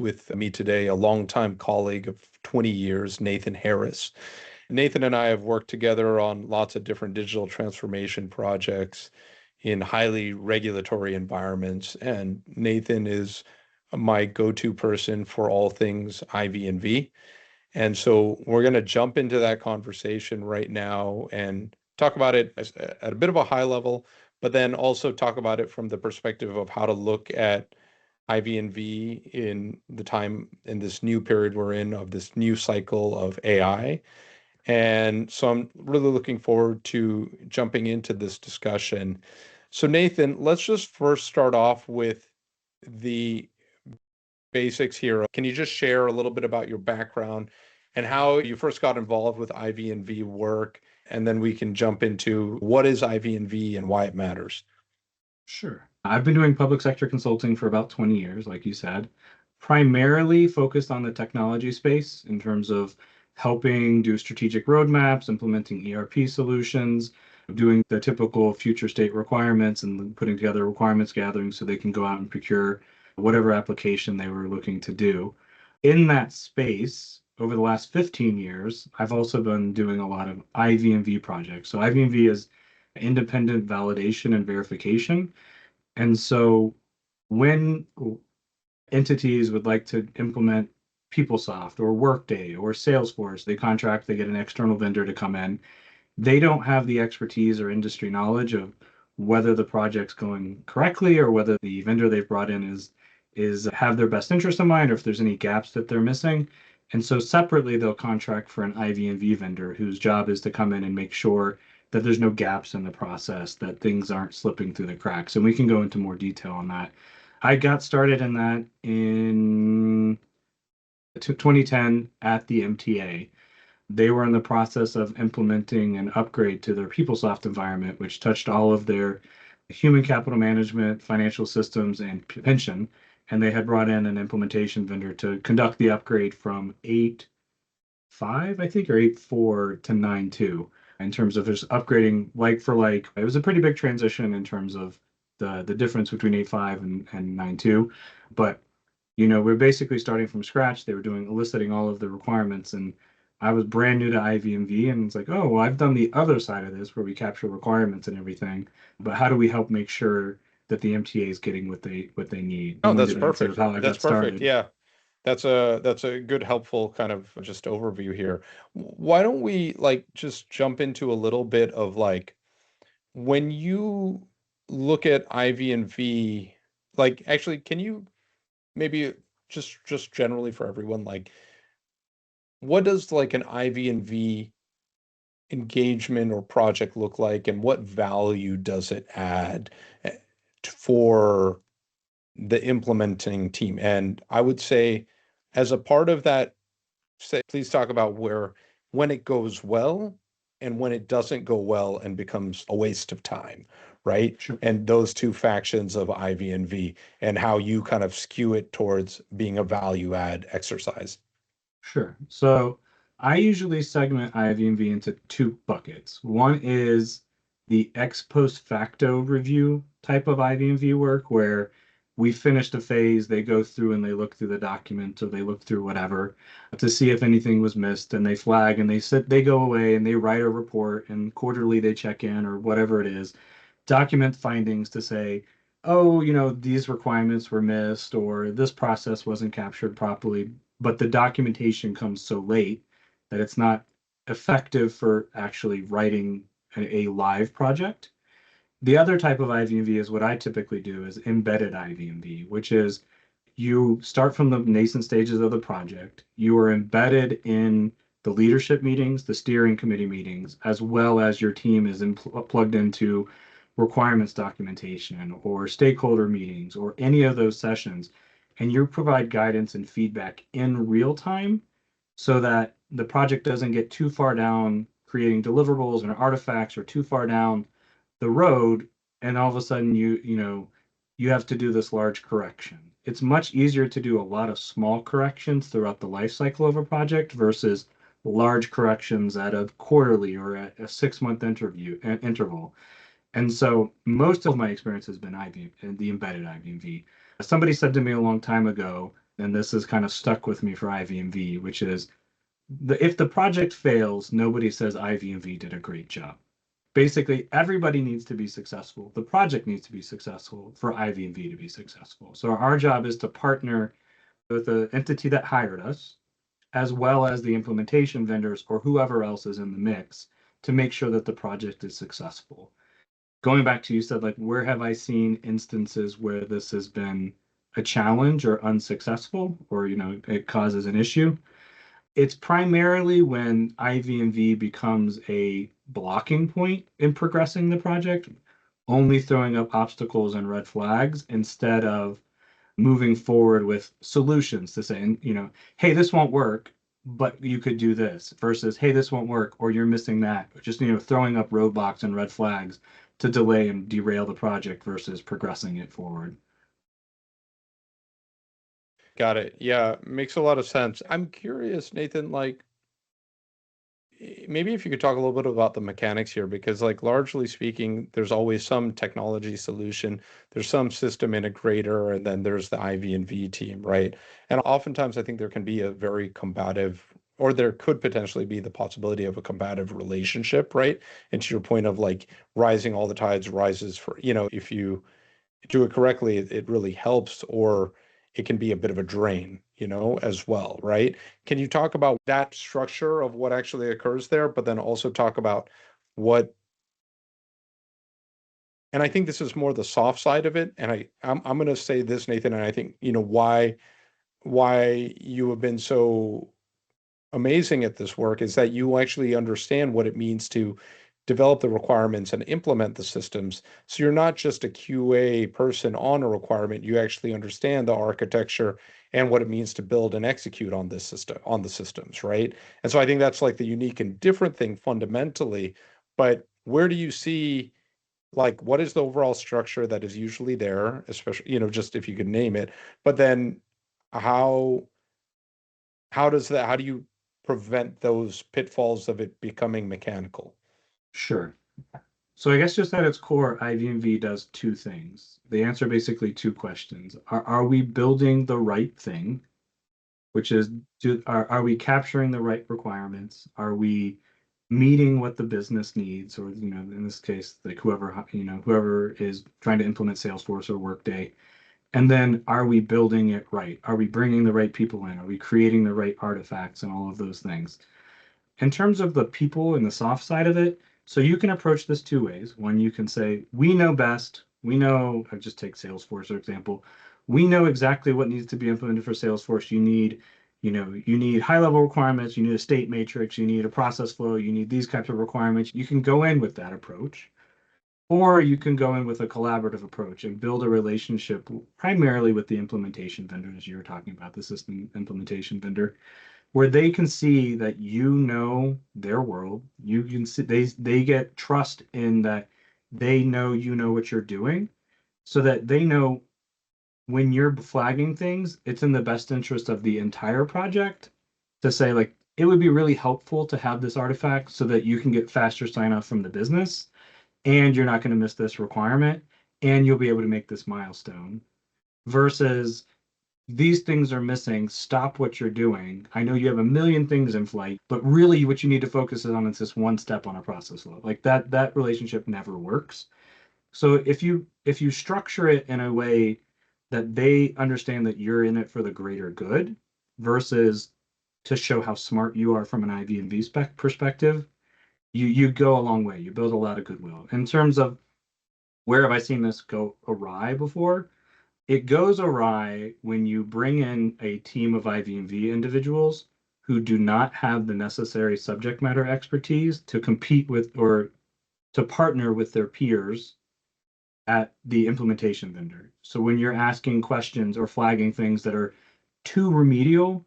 with me today a longtime colleague of 20 years, Nathan Harris. Nathan and I have worked together on lots of different digital transformation projects in highly regulatory environments. And Nathan is my go-to person for all things IV&V. And so we're going to jump into that conversation right now and talk about it at a bit of a high level, but then also talk about it from the perspective of how to look at IV&V in the time in this new period we're in of this new cycle of AI. And so I'm really looking forward to jumping into this discussion. So Nathan, let's just first start off with the basics here. Can you just share a little bit about your background and how you first got involved with IV&V work? And then we can jump into what is IV&V and why it matters. Sure. I've been doing public sector consulting for about 20 years, like you said, primarily focused on the technology space in terms of helping do strategic roadmaps, implementing ERP solutions, doing the typical future state requirements and putting together requirements gathering so they can go out and procure whatever application they were looking to do. In that space, over the last 15 years, I've also been doing a lot of IV&V projects. So IV&V is independent validation and verification. And so when entities would like to implement PeopleSoft or Workday or Salesforce, they contract, they get an external vendor to come in. They don't have the expertise or industry knowledge of whether the project's going correctly or whether the vendor they've brought in is have their best interest in mind or if there's any gaps that they're missing. And so separately, they'll contract for an IV&V vendor whose job is to come in and make sure that there's no gaps in the process, that things aren't slipping through the cracks. And we can go into more detail on that. I got started in that in 2010 at the MTA. They were in the process of implementing an upgrade to their PeopleSoft environment, which touched all of their human capital management, financial systems, and pension. And they had brought in an implementation vendor to conduct the upgrade from 8.5, I think, or 8.4 to 9.2 in terms of just upgrading like for like. It was a pretty big transition in terms of the difference between 8.5 and 9.2. But, we're basically starting from scratch. They were eliciting all of the requirements. And I was brand new to IV&V, and it's like, oh, well, I've done the other side of this where we capture requirements and everything. But how do we help make sure that the MTA is getting what they need? Oh, that's Long-winded answer of perfect. how I That's got perfect. started. Yeah. That's a good helpful kind of just overview here. Why don't we just jump into a little bit of when you look at IV&V, actually can you maybe just generally for everyone what does an IV&V engagement or project look like and what value does it add for the implementing team? And I would say, as a part of that, please talk about when it goes well and when it doesn't go well and becomes a waste of time, right? Sure. And those two factions of IV&V and how you kind of skew it towards being a value add exercise. Sure. So I usually segment IV&V into two buckets. One is the ex post facto review type of IV&V work where we finished a phase, they go through and they look through the document or they look through whatever to see if anything was missed and they flag and they go away and they write a report and quarterly they check in or whatever it is, document findings to say, oh, these requirements were missed or this process wasn't captured properly, but the documentation comes so late that it's not effective for actually writing a live project. The other type of IV&V is what I typically do is embedded IV&V, which is you start from the nascent stages of the project. You are embedded in the leadership meetings, the steering committee meetings, as well as your team is plugged into requirements documentation or stakeholder meetings or any of those sessions. And you provide guidance and feedback in real time so that the project doesn't get too far down creating deliverables and artifacts or too far down the road and all of a sudden you have to do this large correction. It's much easier to do a lot of small corrections throughout the life cycle of a project versus large corrections at a quarterly or at a 6-month interval. And so most of my experience has been the embedded IV&V. Somebody said to me a long time ago, and this has kind of stuck with me for IV&V, which is if the project fails, nobody says IV&V did a great job. Basically, everybody needs to be successful. The project needs to be successful for IV&V to be successful. So our job is to partner with the entity that hired us, as well as the implementation vendors or whoever else is in the mix to make sure that the project is successful. Going back to you said, like, where have I seen instances where this has been a challenge or unsuccessful, or, it causes an issue? It's primarily when IV&V becomes a blocking point in progressing the project, only throwing up obstacles and red flags instead of moving forward with solutions to say, hey, this won't work, but you could do this, versus, hey, this won't work, or you're missing that. Just, throwing up roadblocks and red flags to delay and derail the project versus progressing it forward. Got it. Yeah, makes a lot of sense. I'm curious, Nathan, like maybe if you could talk a little bit about the mechanics here, because like largely speaking, there's always some technology solution, there's some system integrator, and then there's the IV&V team, right? And oftentimes I think there can be a very combative, or there could potentially be the possibility of a combative relationship, right? And to your point of like rising all the tides rises for, if you do it correctly, it really helps, or it can be a bit of a drain, as well, right? Can you talk about that structure of what actually occurs there, but then also talk about what, and I think this is more the soft side of it, and I'm going to say this, Nathan, and I think, why you have been so amazing at this work is that you actually understand what it means to develop the requirements and implement the systems. So you're not just a QA person on a requirement, you actually understand the architecture and what it means to build and execute on this system, on the systems, right? And so I think that's like the unique and different thing fundamentally. But where do you see, like, what is the overall structure that is usually there, especially, just if you could name it, but then how how do you prevent those pitfalls of it becoming mechanical? Sure. So I guess just at its core, IV&V does two things. They answer basically two questions. Are we building the right thing? Which is, are we capturing the right requirements? Are we meeting what the business needs? Or, in this case, like whoever is trying to implement Salesforce or Workday. And then are we building it right? Are we bringing the right people in? Are we creating the right artifacts and all of those things? In terms of the people and the soft side of it, so you can approach this two ways. One, you can say, we know best. We know, I just take Salesforce, for example. We know exactly what needs to be implemented for Salesforce. You need high level requirements, you need a state matrix, you need a process flow, you need these types of requirements. You can go in with that approach. Or you can go in with a collaborative approach and build a relationship primarily with the implementation vendor, as you were talking about, the system implementation vendor, where they can see that you know their world. You can see they get trust in that they know what you're doing, so that they know when you're flagging things, it's in the best interest of the entire project to say, like, it would be really helpful to have this artifact so that you can get faster sign off from the business, and you're not going to miss this requirement, and you'll be able to make this milestone, versus these things are missing. Stop what you're doing. I know you have a million things in flight, but really what you need to focus on is this one step on a process flow. Like that relationship never works. So if you structure it in a way that they understand that you're in it for the greater good versus to show how smart you are from an IV&V spec perspective, you go a long way. You build a lot of goodwill. In terms of where have I seen this go awry before? It goes awry when you bring in a team of IV&V individuals who do not have the necessary subject matter expertise to compete with or to partner with their peers at the implementation vendor. So when you're asking questions or flagging things that are too remedial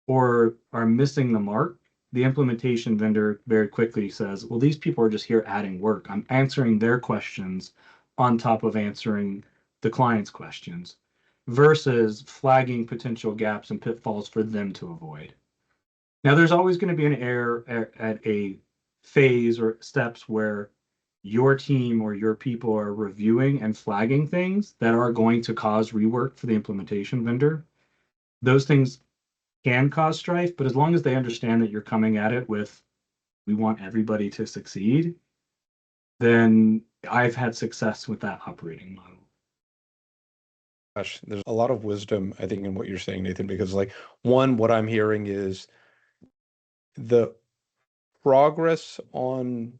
or are missing the mark, the implementation vendor very quickly says, well, these people are just here adding work. I'm answering their questions on top of answering the client's questions versus flagging potential gaps and pitfalls for them to avoid. Now, there's always going to be an error at a phase or steps where your team or your people are reviewing and flagging things that are going to cause rework for the implementation vendor. Those things can cause strife, but as long as they understand that you're coming at it with, we want everybody to succeed, then I've had success with that operating model. Gosh, there's a lot of wisdom, I think, in what you're saying, Nathan, because like one, what I'm hearing is the progress on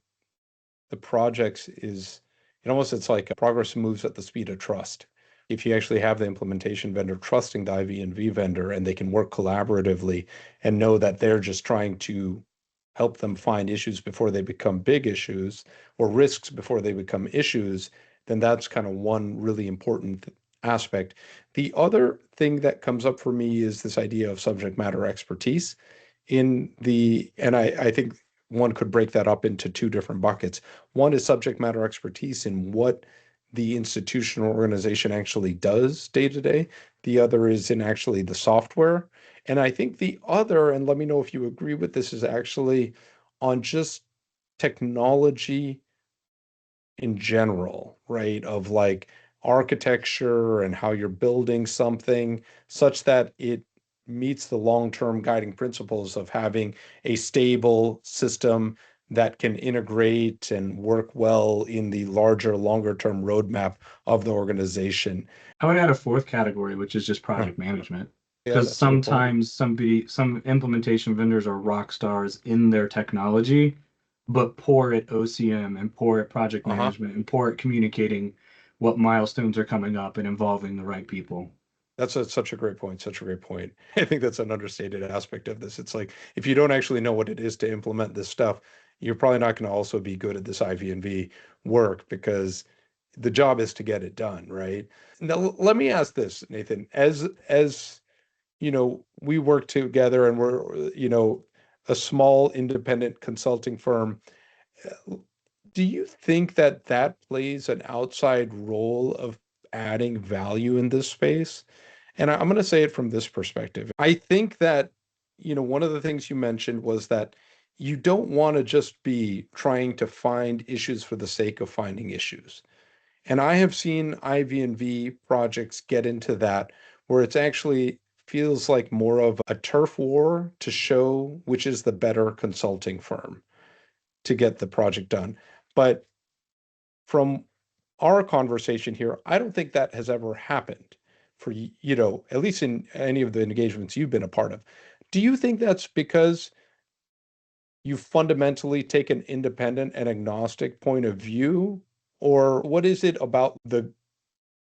the projects is it's like progress moves at the speed of trust. If you actually have the implementation vendor trusting the IV&V vendor and they can work collaboratively and know that they're just trying to help them find issues before they become big issues or risks before they become issues, then that's kind of one really important aspect. The other thing that comes up for me is this idea of subject matter expertise and I think one could break that up into two different buckets. One is subject matter expertise in what the institutional organization actually does day to day. The other is in actually the software. And I think the other, and let me know if you agree with this, is actually on just technology in general, right? Of like architecture and how you're building something such that it meets the long-term guiding principles of having a stable system that can integrate and work well in the larger, longer-term roadmap of the organization. I would add a fourth category, which is just Huh. project management. Yeah, Because that's a good point. sometimes some implementation vendors are rock stars in their technology, but poor at OCM and poor at project Uh-huh. management and poor at communicating what milestones are coming up and involving the right people. Such a great point. Such a great point. I think that's an understated aspect of this. It's like if you don't actually know what it is to implement this stuff, you're probably not going to also be good at this IV&V work because the job is to get it done, right? Now, let me ask this, Nathan. As we work together and we're, a small independent consulting firm. Do you think that that plays an outside role of adding value in this space? And I'm going to say it from this perspective. I think that, one of the things you mentioned was that you don't want to just be trying to find issues for the sake of finding issues. And I have seen IV&V projects get into that where it's actually feels like more of a turf war to show which is the better consulting firm to get the project done. But from our conversation here, I don't think that has ever happened for, at least in any of the engagements you've been a part of. Do you think that's because you fundamentally take an independent and agnostic point of view? Or what is it about the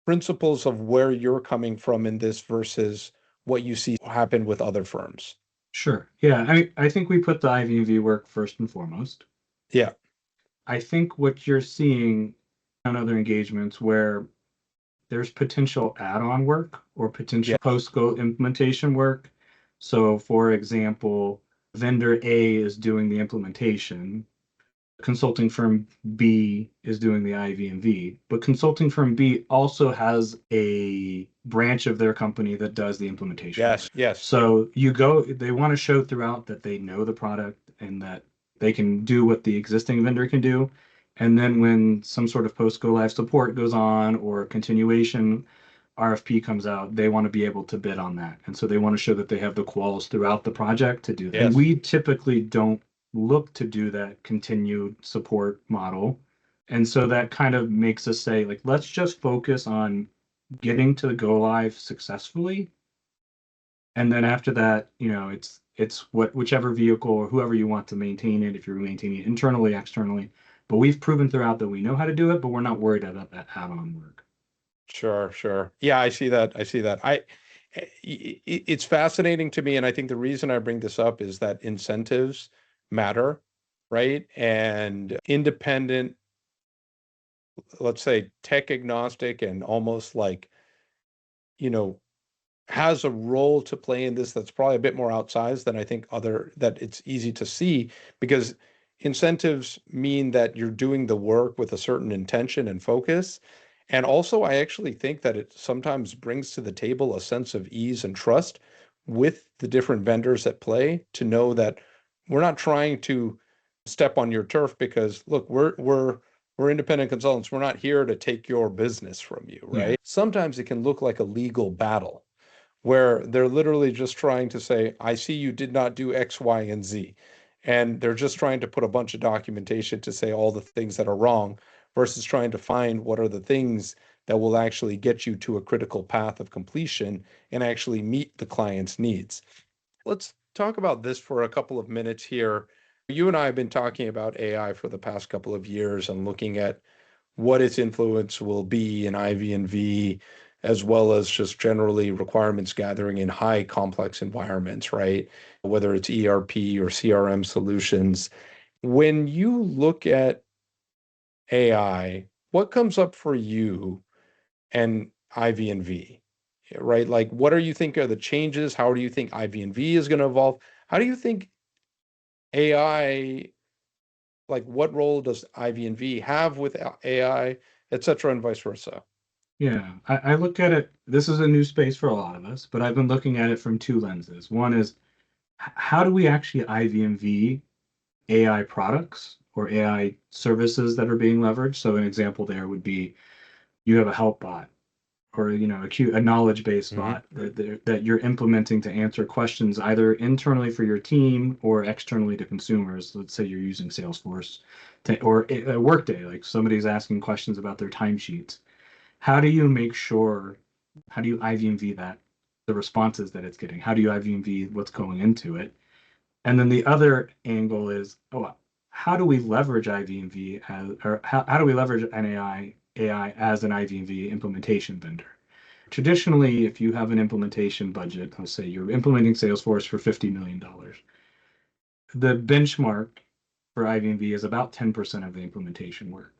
principles of where you're coming from in this versus what you see happen with other firms? Sure. Yeah, I think we put the IV&V work first and foremost. Yeah. I think what you're seeing on other engagements where there's potential add-on work or potential Yes. post-go implementation work. So, for example, vendor A is doing the implementation, consulting firm B is doing the IV&V, but consulting firm B also has a branch of their company that does the implementation Yes. work. Yes. So they want to show throughout that they know the product and that they can do what the existing vendor can do. And then when some sort of post go live support goes on or continuation RFP comes out, they want to be able to bid on that. And so they want to show that they have the quals throughout the project to do that. And Yes. we typically don't look to do that continued support model. And so that kind of makes us say, like, let's just focus on getting to go live successfully. And then after that, it's whichever vehicle or whoever you want to maintain it, if you're maintaining it internally, externally. But we've proven throughout that we know how to do it, but we're not worried about that add-on work. Sure, sure. Yeah, I see that. I see that. It's fascinating to me, and I think the reason I bring this up is that incentives matter, right? And independent, let's say tech agnostic and almost like, you know, has a role to play in this that's probably a bit more outsized than I think other that it's easy to see because incentives mean that you're doing the work with a certain intention and focus. And also, I actually think that it sometimes brings to the table a sense of ease and trust with the different vendors at play to know that we're not trying to step on your turf because look, we're independent consultants. We're not here to take your business from you, Yeah. right? Sometimes it can look like a legal battle where they're literally just trying to say, I see you did not do X, Y, and Z. And they're just trying to put a bunch of documentation to say all the things that are wrong versus trying to find what are the things that will actually get you to a critical path of completion and actually meet the client's needs. Let's talk about this for a couple of minutes here. You and I have been talking about AI for the past couple of years and looking at what its influence will be in IV&V, as well as just generally requirements gathering in high complex environments, right? Whether it's ERP or CRM solutions. When you look at AI, what comes up for you and IV&V, right? Like, what do you think are the changes? How do you think IV&V is going to evolve? How do you think AI, like, what role does IV&V have with AI, et cetera, and vice versa? Yeah, I look at it, this is a new space for a lot of us, but I've been looking at it from two lenses. One is how do we actually IVMV AI products or AI services that are being leveraged? So an example there would be you have a help bot or a knowledge based Hmm. bot that you're implementing to answer questions either internally for your team or externally to consumers. Let's say you're using Salesforce or a Workday, like somebody's asking questions about their timesheets. How do you make sure, how do you IVMV that, the responses that it's getting? How do you IVMV what's going into it? And then the other angle is, oh, how do we leverage IVMV as, or how do we leverage an AI as an IVMV implementation vendor? Traditionally, if you have an implementation budget, let's say you're implementing Salesforce for $50 million, the benchmark for IVMV is about 10% of the implementation work.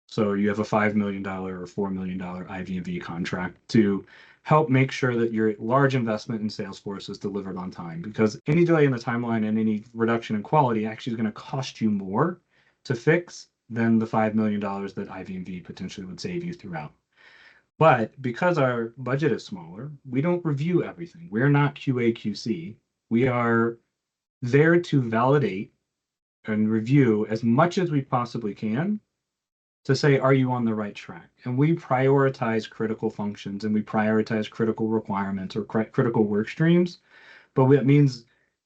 So you have a $5 million or $4 million IV&V contract to help make sure that your large investment in Salesforce is delivered on time. Because any delay in the timeline and any reduction in quality actually is going to cost you more to fix than the $5 million that IV&V potentially would save you throughout. But because our budget is smaller, we don't review everything. We're not QA QC. We are there to validate and review as much as we possibly can to say, are you on the right track? And we prioritize critical functions and we prioritize critical requirements or critical work streams. But that means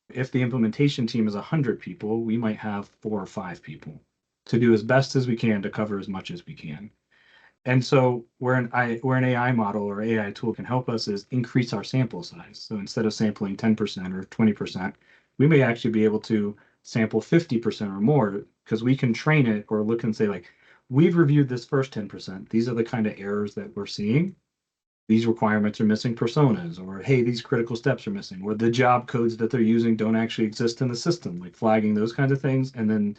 if the implementation team is 100 people, we might have 4 or 5 people to do as best as we can to cover as much as we can. And so where an AI model or AI tool can help us is increase our sample size. So instead of sampling 10% or 20%, we may actually be able to sample 50% or more because we can train it or look and say, like, we've reviewed this first 10%. These are the kind of errors that we're seeing. These requirements are missing personas, or hey, these critical steps are missing, or the job codes that they're using don't actually exist in the system, like flagging those kinds of things, and then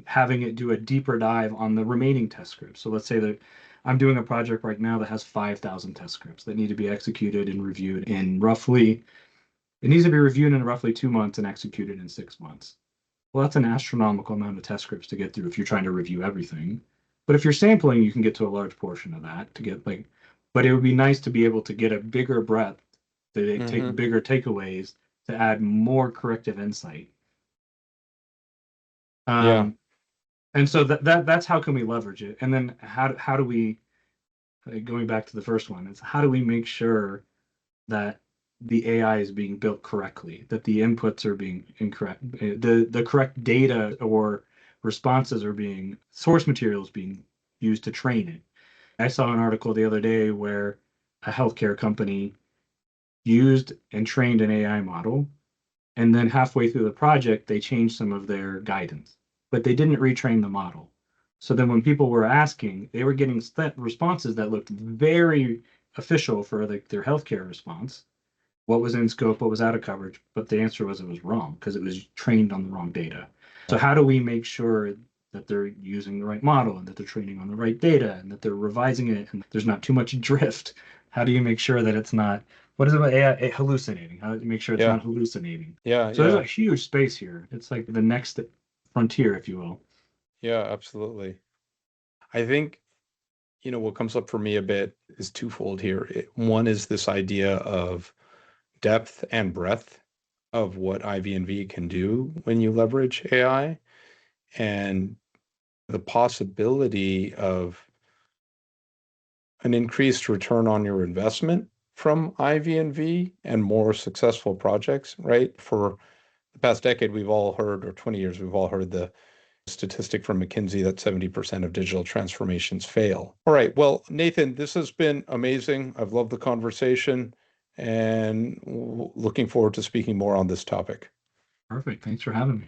having it do a deeper dive on the remaining test scripts. So let's say that I'm doing a project right now that has 5,000 test scripts that need to be executed and reviewed in roughly, it needs to be reviewed in roughly 2 months and executed in 6 months. Well, that's an astronomical amount of test scripts to get through if you're trying to review everything. But if you're sampling, you can get to a large portion of that to get like, but it would be nice to be able to get a bigger breadth, to take Hmm. bigger takeaways to add more corrective insight. Yeah. Um, and so that's how can we leverage it? And then how do we, like, going back to the first one, is how do we make sure that the AI is being built correctly, that the inputs are being incorrect, the correct data or responses are being, source materials being used to train it. I saw an article the other day where a healthcare company used and trained an AI model, and then halfway through the project, they changed some of their guidance, but they didn't retrain the model. So then when people were asking, they were getting responses that looked very official for their healthcare response, what was in scope, what was out of coverage, but the answer was it was wrong because it was trained on the wrong data. So how do we make sure that they're using the right model and that they're training on the right data and that they're revising it and there's not too much drift? How do you make sure that it's not, what is it about AI hallucinating? How do you make sure it's Yeah. not hallucinating? Yeah. So there's Yeah. a huge space here. It's like the next frontier, if you will. Yeah, absolutely. I think, what comes up for me a bit is twofold here. One is this idea of depth and breadth of what IV&V can do when you leverage AI, and the possibility of an increased return on your investment from IV&V and more successful projects, right? For the past decade, we've all heard, or 20 years, we've all heard the statistic from McKinsey that 70% of digital transformations fail. All right. Well, Nathan, this has been amazing. I've loved the conversation and looking forward to speaking more on this topic. Perfect. Thanks for having me.